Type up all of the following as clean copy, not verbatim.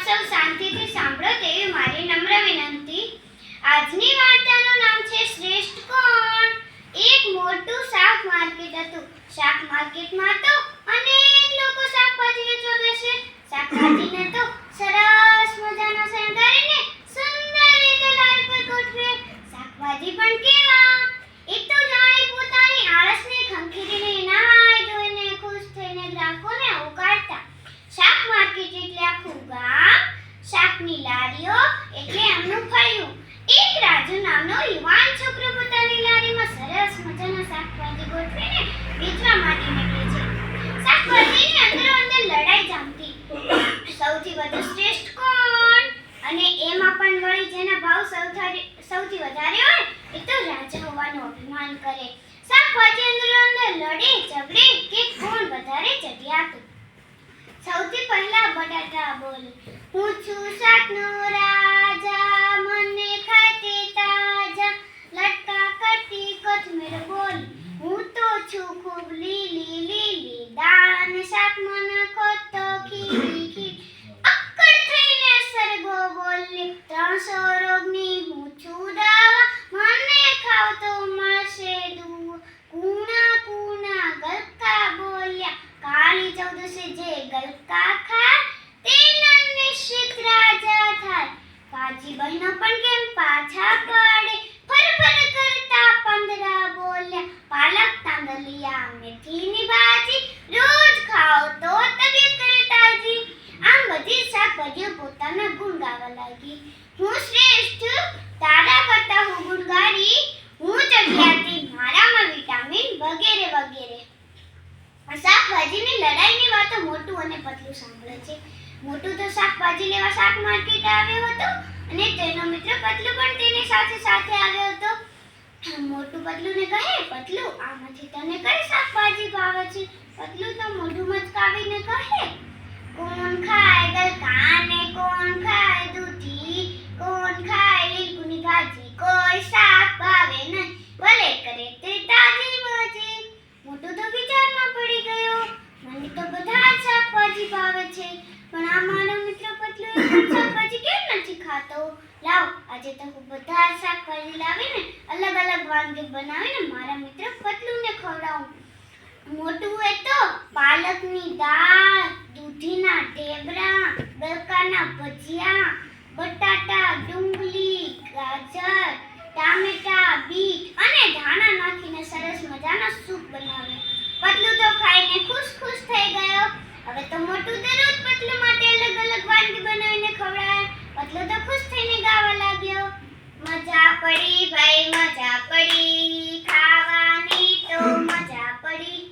સૌ શાંતિથી સાંભળો તેવી મારી નમ્ર વિનંતી. આજની વાર્તાનું નામ છે શ્રેષ્ઠ કોણ. એક મોટું શાક માર્કેટ હતું. શાક માર્કેટમાં તો અનેક લોકો શાકભાજી વેચવા બેસે. શાકભાજીને તો સરસ મજાના શણગારીને સુંદર રીતે લારી પર ગોઠવે. શાકભાજી પણ કેવા, એક તો જાણે પોતાની આળસને ખંખેરીને નાઈ ધોઈને ખુશ થઈને ગ્રાહકોને આવકારતા. શાક માર્કેટ એટલે આખું ગામ, શાકની લારીઓ એટલે એમનું ફળિયું. એક રાજુ નામનો યુવાન છોકરો પોતાની લારીમાં સરસ મજાના શાકભાજી ગોઠવીને વેચવા માટે નીકળે છે. શાકભાજીની અંદરો-અંદર લડાઈ જામતી. સૌથી વધુ શ્રેષ્ઠ કોણ, અને એમાં પણ વળી જેના ભાવ સૌથી વધારે હોય એ તો રાજા હોવાનું અભિમાન કરે. શાકભાજી અંદરો-અંદર લડે ઝઘડે કે કોણ વધારે ચડિયાતું. સૌથી પહેલા બટાટા બોલે, હું છું શાકનો રાજા, મને ખાતે તાજા. લટકા કરતી કોથમીર બોલી, હું તો છું ખૂબ લીલી લીલી. દાળ અને શાકમાં નાખો તો ખીરી ખીરી. અક્કડ થઈને સરગવો બોલે, 300 રોગની હું છું દવા, મને ખાવ તો મળશે દુવા. કૂણા કૂણા ગલકા બોલ્યા, કાળી ચૌદસે જે ગલકા ખાય તેના નિશ્ચિત રાજા થાય. કાજી બહેનો પણ કેમ પાછા પડે, ફરફર કરતા 15 બોલ્યા, પાલક તાંદલિયા મેથીની ભાજી, રોજ ખાઓ તો તબિયત કરે તાજી. આમ બધી શાકભાજીઓ પોતાના ગુણ ગાવા લાગી. હું શ્રેષ્ઠ, તારા કરતા હું ગુણગારી, હું ચડિયાતી, મારામાં વિટામિન વગેરે વગેરે. શાકભાજીની લડાઈની વાતો મોટું અને પતલું સાંભળે છે. મોટું તો શાકભાજી લેવા શાક માર્કેટ આવ્યો હતો અને તેનો મિત્ર પતલું પણ તેની સાથે સાથે આવ્યો હતો. મોટું પતલુંને કહે, પતલું આમાંથી તને કઈ શાકભાજી ભાવે છે? પતલું તો મોઢું મચકાવીને કહે, કોણ ખાય ગલકા ને કોણ ખાય દૂધી, કોણ ખાય લીંબુની ભાજી, કોઈ શાક ભાવે નહીં, ભલે કરે તે તાજી ભાજી. મોટું તો વિચારમાં પડી ગયો, મને તો બધા જ શાકભાજી ભાવે છે, પણ આ મારો મિત્ર પતલું એક પણ શાકભાજી કેમ નથી ખાતો? લાવ, આજે તો હું બધા જ શાકભાજી લાવીને અલગ અલગ વાનગી બનાવીને મારા મિત્ર પતલુંને ખવડાવું. મોટું એ તો પાલકની દાળ, દૂધીના ઢેબરા, ગલકાના ભજીયા, બટાટા, ડુંગળી, ગાજર, ટામેટા, બીટ અને ધાણા નાખીને સરસ મજાનો સૂપ બનાવ્યો. પતલું તો ખાઈને ખુશ ખુશ થઈ ગયો. હવે તો મોટું દરરોજ પતલું માટે અલગ અલગ વાનગી બનાવીને ખવડાવે. પતલું તો ખુશ થઈને ગાવા લાગ્યો, મજા પડી ભાઈ મજા પડી, ખાવાની તો મજા પડી.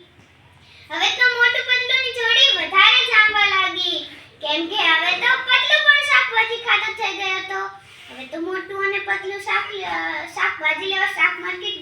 હવે તો મોટું પતલુંની જોડી વધારે જામવા લાગી, કેમ કે હવે તો પતલું પણ શાકભાજી ખાતો થઈ ગયો હતો. હવે તો મોટું અને પતલું શાકભાજી લેવા શાક માર્કેટ